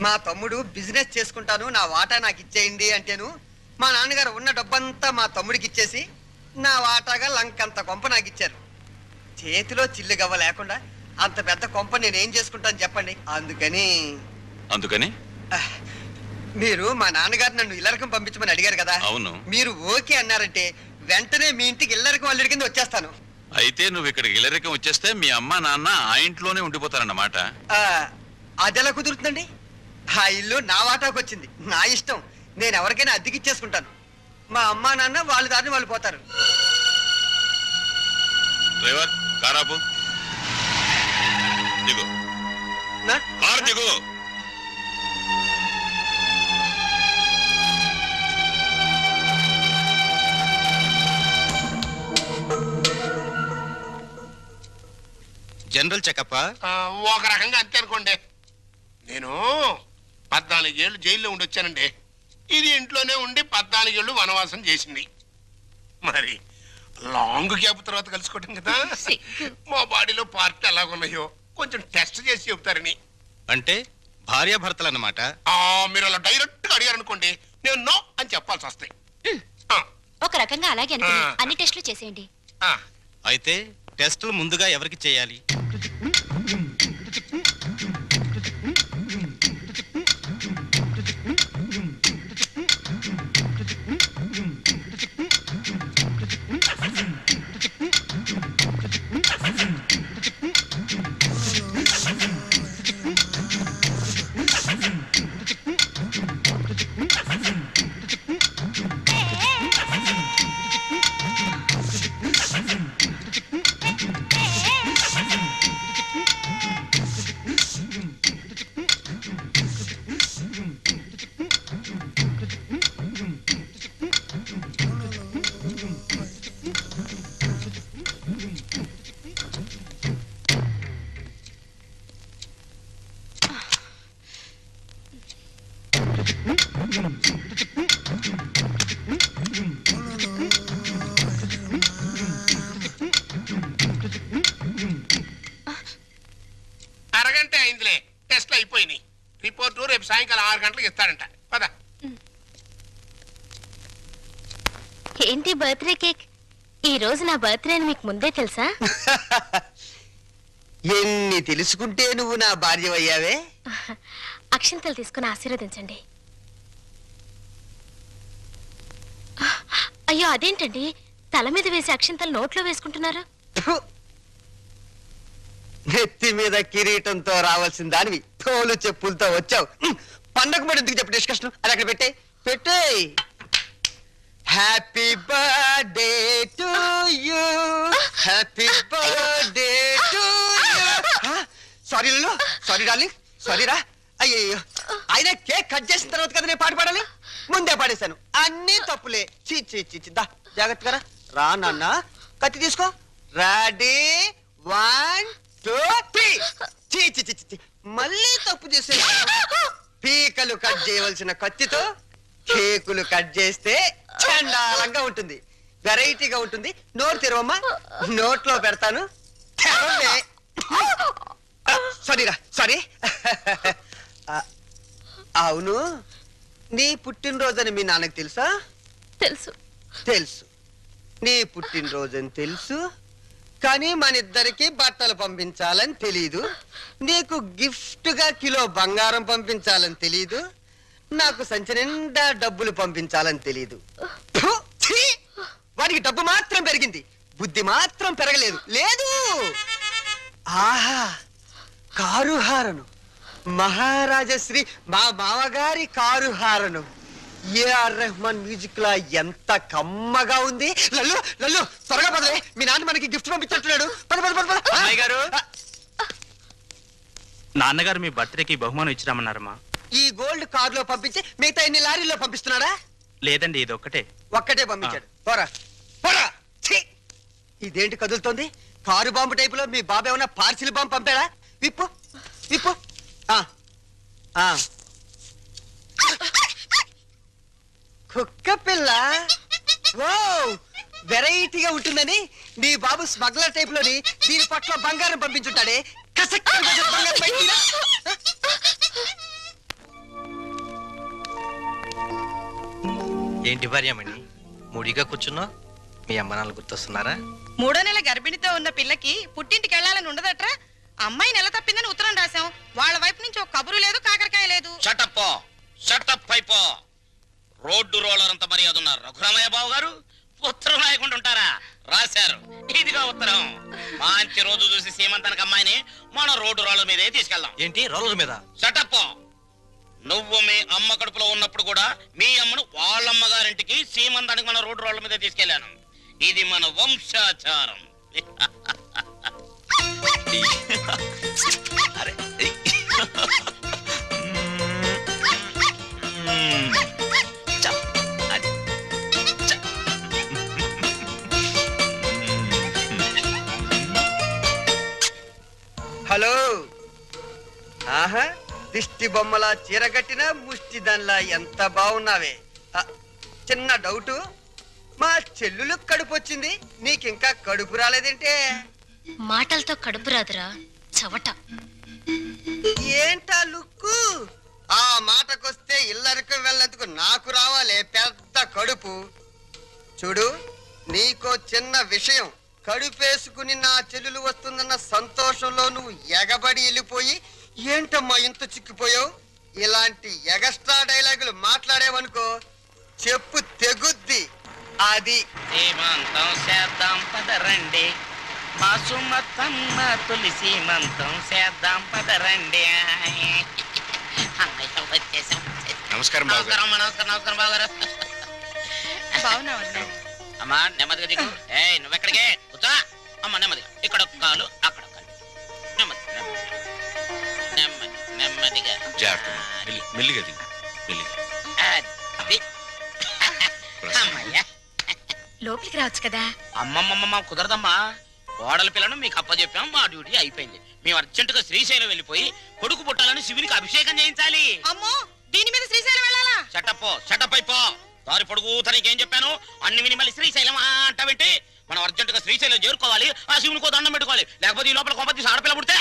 మా తమ్ముడు బిజినెస్ చేసుకుంటాను, నా వాటా నాకు ఇచ్చేయండి అంటేను మా నాన్నగారు ఉన్న డబ్బంతా మా తమ్ముడికి ఇచ్చేసి నా వాటాగా లంకంత కొంప నాకు ఇచ్చారు. చేతిలో చిల్లు గవ్వ లేకుండా అంత పెద్ద కొంప నేనేం చేసుకుంటాను చెప్పండి. అందుకని మీరు మా నాన్నగారు నన్ను ఇల్లరకం పంపించమని అడిగారు కదా. అవును. మీరు ఓకే అన్నారంటే వెంటనే మీ ఇంటికి ఇల్లరకం అల్లుడి కింద వచ్చేస్తాను. అయితే నువ్వు ఇక్కడికి ఇల్లరికం వచ్చేస్తే మీ అమ్మ నాన్న ఆ ఇంట్లోనే ఉండిపోతారన్నమాట. అదెలా కుదురుతుందండి? ఆ ఇల్లు నా వాటాకు వచ్చింది, నా ఇష్టం. నేను ఎవరికైనా అద్దెకిచ్చేసుకుంటాను. మా అమ్మా నాన్న వాళ్ళ దారిని వాళ్ళు పోతారు. డ్రైవర్ కారాపు దిగు. కారు దిగు. జనరల్ చెకప్ ఒక రకంగా అంతే అనుకోండి. నేను 14 ఏళ్ళు జైల్లో ఉండొచ్చానండి. ఇది ఇంట్లోనే ఉండి 14 ఏళ్ళు వనవాసం చేసింది. మరి లాంగ్ గ్యాప్ తర్వాత కలుసుకోవటం కదా. మా బాడీలో పార్ట్ ఎలాగున్నాయో కొంచెం టెస్ట్ చేసి చెబుతారని. అంటే భార్యాభర్తలు అన్నమాట. మీరు అలా డైరెక్ట్ గా అడిగారనుకోండి, నేను నో అని చెప్పాల్సి వస్తాయి. ఒక రకంగా అలాగే అన్ని టెస్టులు చేసేయండి. అయితే టెస్టులు ముందుగా ఎవరికి చేయాలి? అరగంట అయిందిలే, టెస్ట్లు అయిపోయినాయి. రిపోర్టు రేపు సాయంకాలం 6 గంటలకు ఇస్తాడంట. పద. ఏంటి బర్త్డే కేక్? ఈ రోజు నా బర్త్డే అని మీకు ముందే తెలుసా? ఎన్ని తెలుసుకుంటే నువ్వు నా భార్యవయ్యావే. అక్షింతలు తీసుకుని ఆశీర్వదించండి. అయ్యో అదేంటండి, తల మీద వేసి అక్షింతలు నోట్లో వేసుకుంటున్నారు? నెత్తి మీద కిరీటంతో రావాల్సిన దానివి తోలు చెప్పులతో వచ్చావు. పండగ మరి ఎందుకు చెప్పు డిస్కషన్? అది అక్కడ పెట్టే. Happy birthday to you, happy birthday to you. Sorry లలో, సారీ డార్లింగ్, సారీ రా. అయ్యో, ఆయన కేక్ కట్ చేసిన తర్వాత కదా నేను పాట పాడాలి, ముందే పాడేశాను. అన్ని తప్పులే. దా జాగ్రత్తగా రా నాన్న. కత్తి తీసుకో. రెడీ 1 2 3. మళ్ళీ తప్పు చేసే. పీకలు కట్ చేయవలసిన కత్తితో కేకులు కట్ చేస్తే చండాలంగా ఉంటుంది, వెరైటీగా ఉంటుంది. నోరు తెరవమ్మా, నోట్లో పెడతాను. సారీరా, సారీ. అవును, నీ పుట్టినరోజని మీ నాన్నకు తెలుసా? తెలుసు. తెలుసు, నీ పుట్టినరోజని తెలుసు. కానీ మన ఇద్దరికి బట్టలు పంపించాలని తెలీదు. నీకు గిఫ్ట్ గా కిలో బంగారం పంపించాలని తెలీదు. నాకు సంచి నిండా డబ్బులు పంపించాలని తెలీదు. వాడికి డబ్బు మాత్రం పెరిగింది, బుద్ధి మాత్రం పెరగలేదు. లేదు. ఆహా, కారు హారను, మహారాజశ్రీ మా మామగారి car horn. AR Rahman music లా ఎంత కమ్మగా ఉంది. లల్లు లల్లు త్వరగా పదవే, మీ నాన్న మనకి గిఫ్ట్ పంపించున్నాడు. పద పద పద. అమ్మాయి గారు, నాన్నగారు మీ బర్త్డేకి బహుమానం ఇచ్చిరామన్నారమ్మా. ఈ గోల్డ్ కార్ లో పంపించి మిగతా ఎన్ని లారీల్లో పంపిస్తున్నాడా? లేదండి, ఇది ఒక్కటే పంపించాడు. పోరా పోరా. ఇదేంటి కదులుతోంది? కారు బాంబు టైపులో మీ బాబు ఏమన్నా పార్సిల్ బాంబు పంపాడా? విప్పు విప్పు. కుక్క పిల్ల. ఓ, వెరైటీగా ఉంటుందని నీ బాబు స్మగ్లర్ టైప్ లోని దీని పట్ల బంగారం పంపించుంటాడే. ఏంటి భార్యమణి మూడిగా కూర్చున్నావు? మీ అమ్మ నాన్న గుర్తొస్తున్నారా? 3వ నెల గర్భిణితో ఉన్న పిల్లకి పుట్టింటికి వెళ్ళాలని ఉండదట్రా. అమ్మాయి నెల తప్పిందని ఉత్తరం రాశాం. వాళ్ళ వైపు నుంచి ఒక కబురు లేదు, కాకరకాయ లేదు. షటప్ అయిపో. రోడ్డు రోలర్ అంత మర్యాద ఉన్నారు రఘురామయ్య బాబు గారు. ఉత్తరం రాయకుండా ఉంటారా? రాశారు. ఇదిగా ఉత్తరం. మంచి రోజు చూసి సీమంతానికి అమ్మాయిని మన రోడ్డు రోలర్ మీదే తీసుకెళ్దాం. ఏంటి రోలర్ మీద? షటప్. నువ్వు మీ అమ్మ కడుపులో ఉన్నప్పుడు కూడా మీ అమ్మను వాళ్ళమ్మ గారింటికి సీమంతానికి మన రోడ్డు రోలర్ మీదే తీసుకెళ్లాను. ఇది మన వంశాచారం. అరే హలో. ఆహా, దిష్టి బొమ్మలా చీరగట్టిన ముష్టి దానిలా ఎంత బాగున్నావే. చిన్న డౌటు, మా చెల్లులు కడుపు వచ్చింది, నీకింకా కడుపు రాలేదేంటే? మాటలతో కడుపు రాదురా చవట. ఏంటా లుక్కు? ఆ మాటకొస్తే ఇల్లరికి వెళ్ళేందుకు నాకు రావాలే పెద్ద కడుపు. చూడు, నీకో చిన్న విషయం. కడుపేసుకుని నా చెల్లెలు వస్తుందన్న సంతోషంలో నువ్వు ఎగబడి వెళ్ళిపోయి ఏంటమ్మా ఇంత చిక్కిపోయావు? ఇలాంటి ఎగస్ట్రా డైలాగులు మాట్లాడేవనుకో చెప్పు తెగుద్ది. అది సీమంతం చేద్దాం పదరండి, మా సుమతమ్మ తొలి సీమంతం చేద్దాం పదరండి. వచ్చేసాం. నమస్కారం బాబు గారు. నమస్కారం బాబు గారు. బాగున్నావన్నా? అమ్మా నెమ్మదిగా దిగు. నువ్వెక్కడికే కూర్చో. అమ్మ నెమ్మదిగా, ఇక్కడ ఒక కాలు అక్కడ ఒక కాలు. నెమ్మది నెమ్మది నెమ్మదిగా మెల్లిగా దిగు, మెల్లిగా. అది. అమ్మయ్యా. లోపలికి రావచ్చు కదా. అమ్మమ్మమ్మ కుదరదమ్మా. కోడల పిల్లను మీకు అప్పచెప్పాం, మా డ్యూటీ అయిపోయింది. మేము అర్జెంటుగా శ్రీశైలం వెళ్ళిపోయి కొడుకు పుట్టాలని శివునికి అభిషేకం చేయించాలి. అమ్మో, దీని మీద శ్రీశైలం వెళ్ళాలా? షటప్ అయిపో. దారి పొడుగు తనకేం చెప్పాను అన్ని విని మళ్ళీ శ్రీశైలం అంటావేంటి? మనం అర్జెంటుగా శ్రీశైలం చేరుకోవాలి, ఆ శివునికో దండం పెట్టుకోవాలి. లేకపోతే ఈ లోపల కొంపతి ఆడపిల్ల పుడితే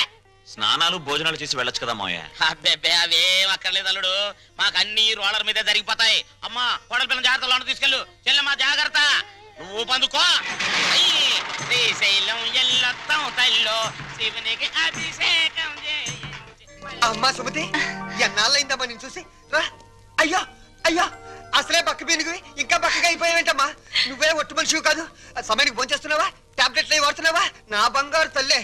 స్నానాలు భోజనాలు చేసి వెళ్ళొచ్చు కదా మావయ్య. అబ్బే అవేం అక్కర్లేదు అల్లుడు. మాకు అన్ని రోలర్ మీదే జరిగిపోతాయి. అమ్మా కోడల పిల్లల జాగ్రత్తలో తీసుకెళ్ళు. చెల్లెమ్మా జాగ్రత్త, నువ్వు పందుకో. శ్రీశైలం ఎల్లొత్తం తల్లో శివునికి అభిషేకం అమ్మా సుమతి, ఎన్నాళ్ళైందమ్మా నేను చూసి. రా. అయ్యో అయ్యో, అసలే బక్క పీనుగువి ఇంకా బక్కగా అయిపోయావేంటమ్మా? నువ్వే ఒట్టు మనిషివి కాదు. సమయానికి భోంచేస్తున్నావా? టాబ్లెట్లు అవి వాడుతున్నావా? నా బంగారు తల్లే.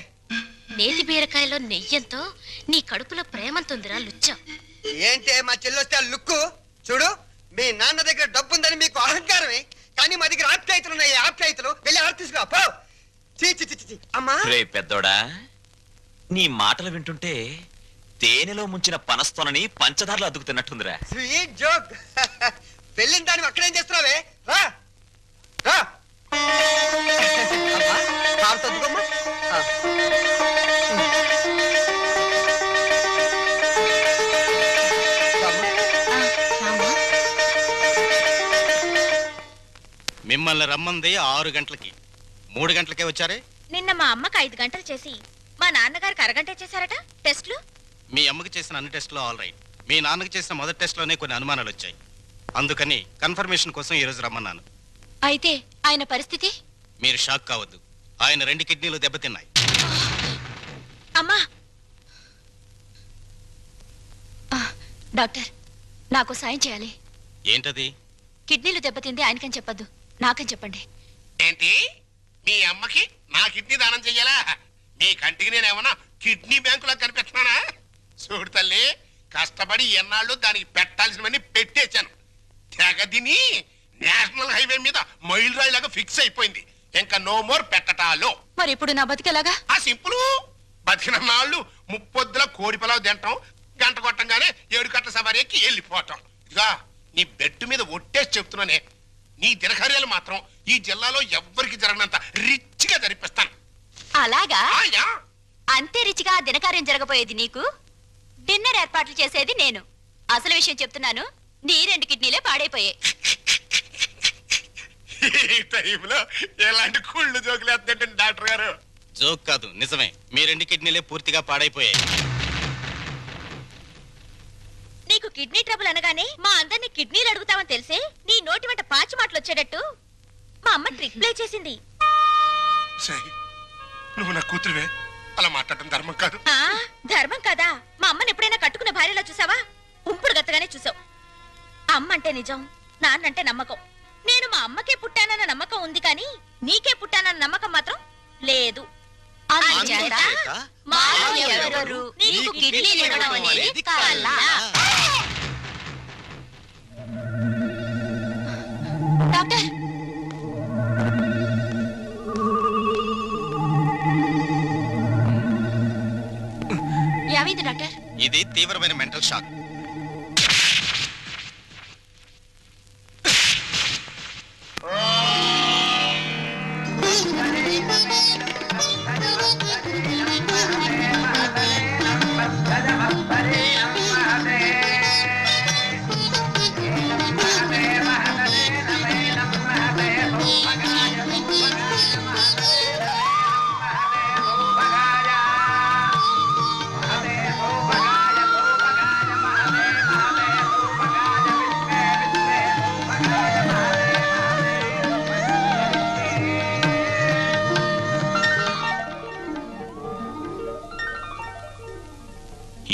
నేతి బీరకాయలో నెయ్యంతో నీ కడుపులో ప్రేమంతుందిరా లుచ్చా. ఏంటే మా చెల్లొస్తే ఆ లుక్కు? చూడు, మీ నాన్న దగ్గర డబ్బు ఉందని మీకు అహంకారమే, కానీ మా దగ్గర ఆప్యాయతలు ఉన్నాయి. ఆప్యాయతలు వెళ్ళి ఆడ తీసుకురా పో. చీ అమ్మా. రే పెద్దోడా, నీ మాటలు వింటుంటే తేనెలో ముంచిన పనస్తోనని పంచదారలు అద్దుకుతున్నట్టుందిరా. Sweet joke. వెళ్ళిన దాన్ని అక్కడేం చేస్తున్నావే? రా రా. అమ్మా, కారుతో అద్దుకోమ్మా. మిమ్మల్ని రమ్మంది 6 గంటలకి, 3 గంటలకే వచ్చారే. నిన్న మా అమ్మకి 5 గంటలు చేసి మా నాన్నగారికి అరగంట చేశారట టెస్ట్లు. మీ అమ్మకి చేసిన అన్ని టెస్టులు ఆల్ రైట్. మీ నాన్నకి చేసిన మొదటి టెస్ట్లోనే కొన్ని అనుమానాలు వచ్చాయి. అందుకని కన్ఫర్మేషన్ కోసం ఈ రోజు రమ్మన్నాను. అయితే ఆయన పరిస్థితి? మీరు షాక్ కావద్దు. ఆయన 2 కిడ్నీలు దెబ్బతిన్నాయి. అమ్మా. డాక్టర్, నాకు సాయం చేయాలి. ఏంటది? కిడ్నీలు దెబ్బతింది ఆయనకని చెప్పద్దు, నాకని చెప్పండి. ఏంటి, మీ అమ్మకి నా కిడ్నీ దానం చెయ్యాలా? మీ కంటికి నేనేమన్నా కిడ్నీ బ్యాంకులో కనిపిస్తున్నానా? చూడు తల్లి, కష్టపడి ఎన్నాళ్ళు దానికి పెట్టాల్సినవన్నీ పెట్టేశాను. తెగదిని నేషనల్ హైవే మీద మైల్ రాయి లాగా ఫిక్స్ అయిపోయింది. ఇంకా నో మోర్ పెట్టటాలో. మరి ఇప్పుడు నా బతికేలాగా? ఆ సింపుల్. బతికిన నాళ్ళు ముప్పొద్దుల కోడి పొలావు తింటాం, గంట కొట్టంగానే 7 గంటల సవారీకి వెళ్ళిపోవటం. ఇదిగా నీ బెడ్ మీద ఒట్టేసి చెప్తున్నానే, నీ దినకార్యాలు మాత్రం ఈ జిల్లాలో ఎవ్వరికి జరగనంత రిచ్గా జరిపిస్తాను. అలాగా? ఆయా. అంతే రిచిగా దినకార్యం జరగబోయేది నీకు, డిన్నర్ ఏర్పాట్లు చేసేది నేను. అసలు విషయం చెప్తున్నాను, నీ 2 కిడ్నీలే పాడైపోయాయి. ఈ టైంలో ఎలాంటి కుళ్ళు జోకులు వేస్తుంటే డాక్టర్ గారు. జోక్ కాదు, నిజమే. మీ 2 కిడ్నీలే పూర్తిగా పాడైపోయాయి. నీకు కిడ్నీ ట్రబుల్ అనగానే మా అందరినీ కిడ్నీలు అడుగుతావని తెలిసే నీ నోటి వెంట పాచి మాటలు వచ్చేటట్టు మా అమ్మ ట్రిక్ ప్లే చేసింది. సై, నువ్వు నా కూతురువే, అలా మాట్లాడటం ధర్మం కాదు. ధర్మం కాదా? మా అమ్మని ఎప్పుడైనా కట్టుకున్న భార్యలో చూసావా? ఉంపుడు గత్తగానే చూసావు. అమ్మ అంటే నిజం, నాన్నంటే నమ్మకం. నేను మా అమ్మకే పుట్టానన్న నమ్మకం ఉంది కానీ నీకే పుట్టానన్న నమ్మకం మాత్రం లేదు. అందుచేత మాలో ఎవరెవరు నీకు కిడ్నీలు ఇవ్వడం అనేది కల. డాక్టర్, ఏమైంది డాక్టర్? ఇది తీవ్రమైన మెంటల్ షాక్.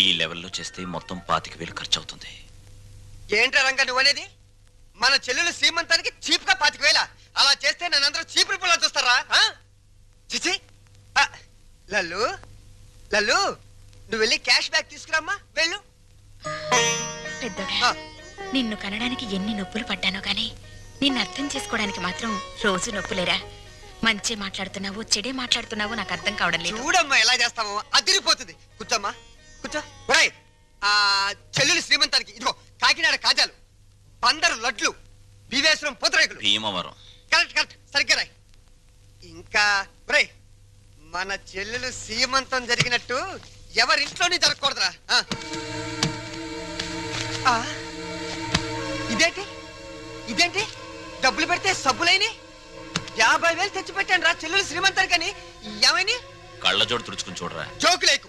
ఈ లెవెల్లో చేస్తే మొత్తం 25,000 ఖర్చు అవుతుంది. ఏంట్రా రంగా నువ్వు అనేది? మన చెల్లెలు శ్రీమంతానికి చీప్ గా 25,000? అలా చేస్తే నన్నందరూ చీప్ రిపోలా చూస్తారా? చిచి. లల్లు లల్లు, నువ్వు వెళ్ళి క్యాష్ బ్యాక్ తీసుకురామ్మా, వెళ్ళు. పెద్దోడా, నిన్ను కనడానికి ఎన్ని నొప్పులు పడ్డానో గాని నిన్ను అర్థం చేసుకోవడానికి మాత్రం రోజు నొప్పులేరా. మంచి మాట్లాడుతున్నావు, చెడే మాట్లాడుతున్నావు నాకు అర్థం కావడం లేదు. చూడమ్మా ఎలా చేస్తావో, అదిరిపోతుంది. కూర్చోమ్మా, కూర్చో. ఒరేయ్, చెల్లెలు శ్రీమంతానికి ఇదిగో కాకినాడ కాజాలు, బందరు లడ్లు, బీవేశ్వరం పూతరేకులు. భీమవరం. కరెక్ట్ కరెక్ట్, సరిగ్గా రాయ్. ఇంకా ఒరేయ్, మన చెల్లెలు శ్రీమంతం జరిగినట్టు ఎవరింట్లోనే జరగకూడదురా. ఇదేంటి ఇదేంటి డబ్బులు పెడితే సబ్బులైని 50,000 తెచ్చి పెట్టాను రా చెల్లెలు శ్రీమంతానికని. ఏమైనా కళ్ళజోడు తుడుచుకుని చూడరా. జోకు లేకు.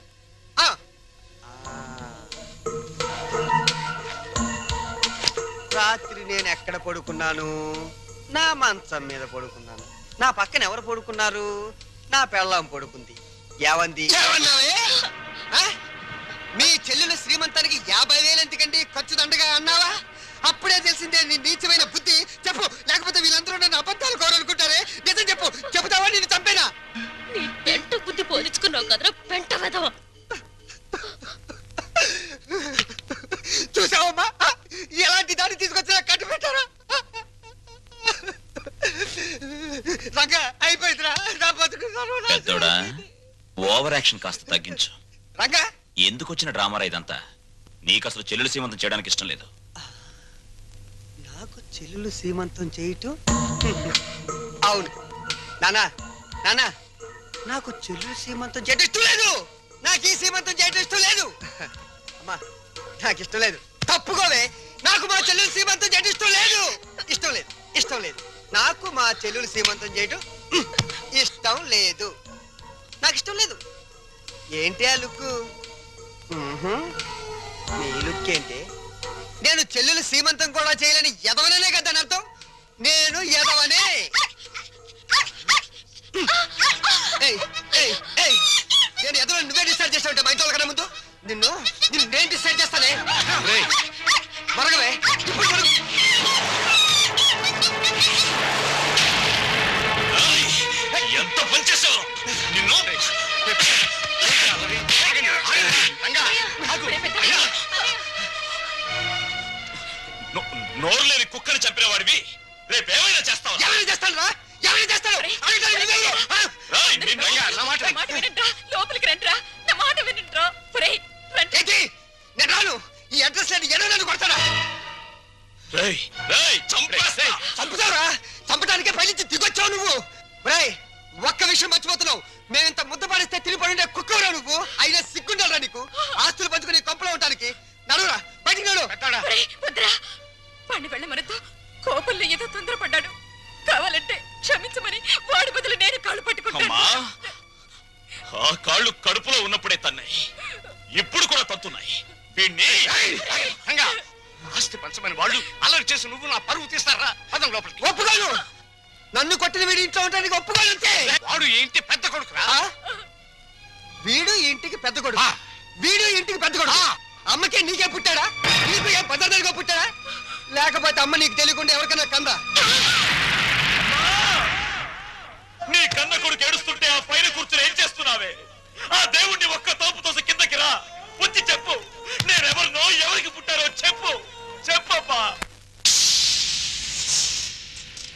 రాత్రి నేను ఎక్కడ పడుకున్నాను? నా మంచం మీద పడుకున్నాను. నా పక్కన ఎవరు పడుకున్నారు? నా పెళ్ళాం పడుకుంది. ఏవంది? మీ చెల్లెలు శ్రీమంతానికి 50,000 ఎందుకండి ఖర్చు దండగా అన్నావా? అప్పుడే తెలిసిందే నీ నీచమైన బుద్ధి. చెప్పు, లేకపోతే వీళ్ళందరూ నన్ను అబద్ధాలు కోరనుకుంటారే. నిజం చెప్పు, చెబుతావా నేను చంపేనా? నీ పెంట బుద్ధి పోల్చుకున్నావు కదరా పెంట వెధవ. చూసావమ్మా, ఎలాంటి దాన్ని తీసుకొచ్చినా కట్టు పెట్టారా? రంగా అయిపోయిందిరా, నా బతుకుతాను. పెద్దోడా, ఓవర్ యాక్షన్ కాస్త తగ్గించు. రంగా, ఎందుకు వచ్చిన డ్రామారా ఇదంతా? నీకు అసలు చెల్లెలు సీమంతం చేయడానికి ఇష్టం లేదు. నాకు చెల్లెలు సీమంతం చేయటం? అవును నానా, నానా, నాకు చెల్లెలు సీమంతం చేయటం ఇష్టం లేదు. నాకు ఈ సీమంతం చేయటం ఇష్టం లేదు. అమ్మా, నాకు ఇష్టం లేదు. తప్పుకోవే. నాకు మా చెల్లెలు సీమంతం చేయటం ఇష్టం లేదు. ఇష్టం లేదు, ఇష్టం లేదు. నాకు మా చెల్లెలు సీమంతం చేయటం ఇష్టం లేదు. నాకు ఇష్టం లేదు. ఏంటి ఆ లుక్కు? నీ లుక్ ఏంటి? నేను చెల్లెలు సీమంతం కూడా చేయలేని ఎదవననే కదా అని అర్థం. నేను ఎదవనే. నేను ఎదవని నువ్వే డిసైడ్ చేస్తావుంటే మా ఇంట్లో కన్నా ముందు నిన్ను నేను డిసైడ్ చేస్తానే. మరగవే, ఇప్పుడు మరుగు. ఎంత పనిచేసావు నిన్ను. నోరు లేని కుక్కని చంపిన వాడివి రేపేమైనా చేస్తావు? ఎవరైనా చేస్తాను రా, ఎవరైనా చేస్తాను. లోపలికి రండిరా, నా మాట వినండిరా. నేను రాను. ఈ అడ్రస్ లేని ఎన్నో నన్ను కొడతాడా? చంపుతావురా? చంపడానికే పైనుంచి దిగొచ్చావు నువ్వు. ఒక్క విషయం మర్చిపోతున్నావు. మేమింత ముద్ద పాడిస్తే తిరిగి పడి కుక్కవరా నువ్వు. అయినా సిగ్గుండాలరా నీకు? ఆస్తులు పంచుకుని కొంపలో ఉండడానికి. నడురా, బయటికి నడు. పండి వెళ్ళమనతో కోపంలో ఏదో తొందరపడ్డాడు. కావాలంటే క్షమించమని వాడి బదులు నేను కాళ్ళు పట్టుకుంటాను. ఆ కాళ్ళు కడుపులో ఉన్నప్పుడే తన్నాయి, ఇప్పుడు కూడా తత్తున్నాయి. వీణ్ణి ఆస్తి పంచమని వాళ్ళు అలర్ట్ చేసి నువ్వు నా పరువు తీస్తారా పదం లోపలికి. ఒప్పుకోను. నన్ను కొట్టిన వీడి ఇంట్లో ఉండడానికి ఒప్పుకోను అంతే. వాడు ఏంటి పెద్ద కొడుకురా. ఆ? వీడు ఈ ఇంటికి పెద్ద కొడుకు. వీడు ఈ ఇంటికి పెద్ద కొడుకు. అమ్మకే నీకే పుట్టాడా? నీకు ఏ పదార్థాలుగా పుట్టాడా? లేకపోతే అమ్మ నీకు తెలియకుండా ఎవరికైనా కందా? నీ కన్న కొడుకు ఏడుస్తుంటే ఆ పైన కూర్చుని ఏం చేస్తున్నావే? ఆ దేవుణ్ణి ఒక్క తోపు తోసి కిందకి రా, వచ్చి చెప్పు. నేనెవరినో ఎవరికి పుట్టారో చెప్పు. చెప్పమ్మా.